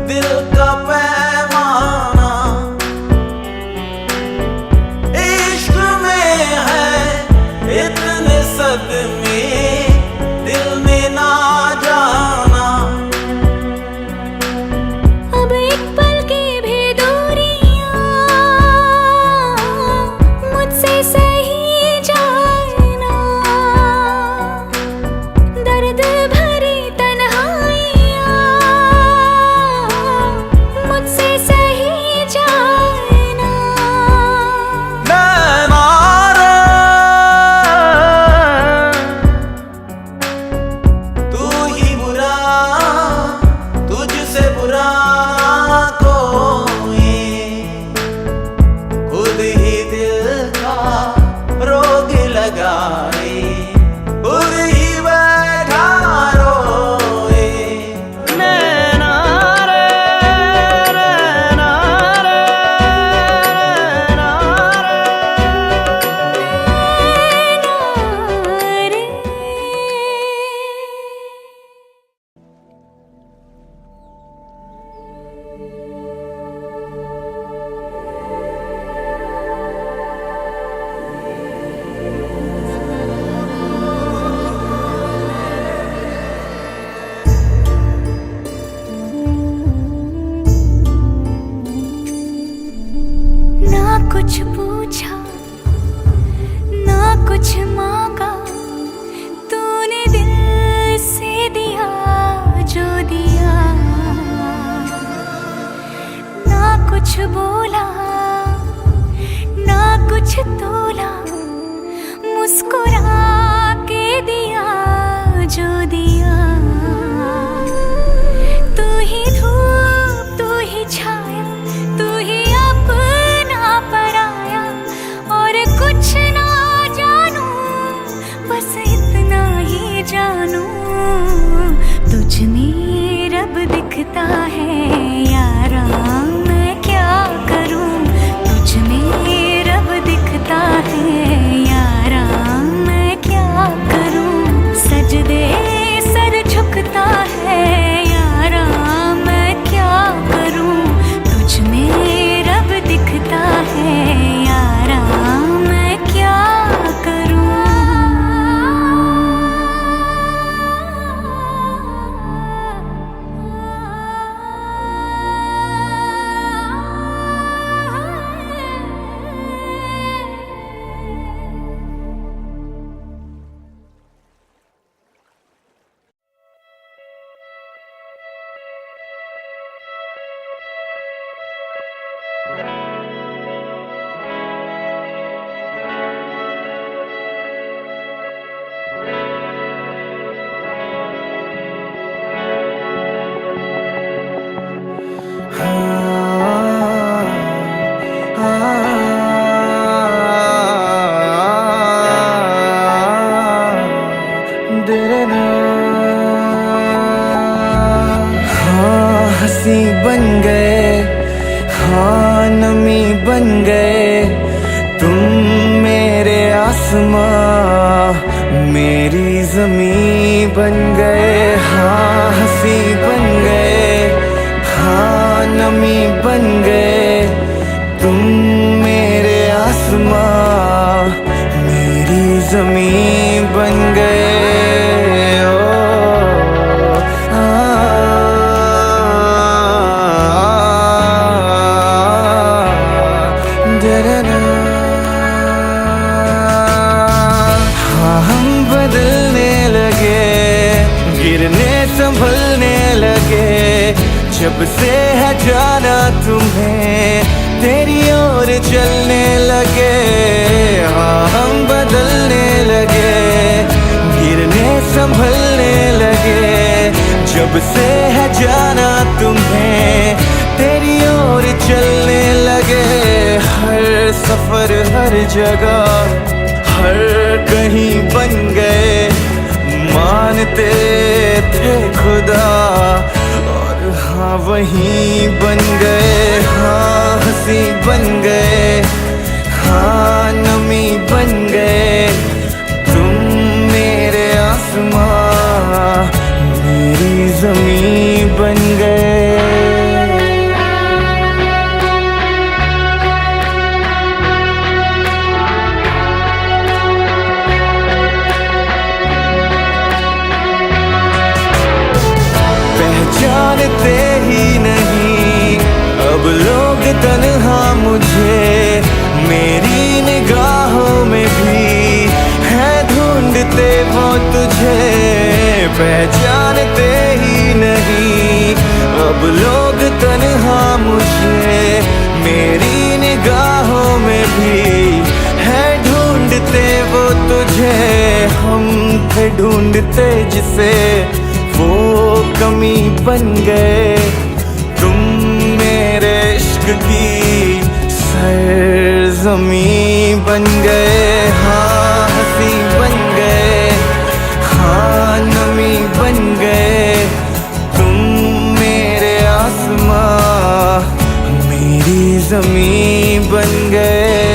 दिल का पैमाना, इश्क में है इतने सदमे दिल ने ना जाना। अब एक पल की भी दूरियां मुझसे सही जाना, दर्द भरी तन्हाइयां मुझसे सही जाना। नैना रे तू ही बुरा, तुझसे बुरा कोई, खुद ही दिल का रोग लगाए, खुद ही बैठा रोए। नैना रे नैना रे नैना रे। ना कुछ पूछा ना कुछ मांगा, तूने दिल से दिया जो दिया। ना कुछ बोला ना कुछ तोला, मुस्कुरा के दिया जो दिया। तू ही धूप तू ही छाया, तू ही अपना पराया, और कुछ ना जानू बस इतना ही जानू, तुझ में रब दिखता है यारा मैं क्या करूं। तुझ में रब दिखता है यारा मैं क्या करूं, सजदे सर झुकता है यारा मैं क्या करूं। तुझ में रब दिखता है यारा मैं क्या करूं। जब से है जाना तुम्हें तेरी ओर चलने लगे, हाँ हम बदलने लगे, गिरने संभलने लगे। जब से है जाना तुम्हें तेरी ओर चलने लगे, हर सफर हर जगह हर कहीं बन गए, मानते थे खुदा और हाँ वहीं बन गए, हाँ हंसी बन गए, हाँ नमी बन गए। तुम मेरे आसमां मेरी ज़मीं बन गए। पहचानते ही नहीं अब लोग तन्हा मुझे, मेरी निगाहों में भी है ढूंढते वो तुझे। पहचानते ही नहीं अब लोग तन्हा मुझे, मेरी निगाहों में भी है ढूंढते वो तुझे। हम थे ढूंढते जिसे वो कमी बन गए, तुम मेरे इश्क की सरज़मीं बन गए, हाँ हंसी बन गए, हाँ नमी बन गए। तुम मेरे आसमां मेरी ज़मीं बन गए।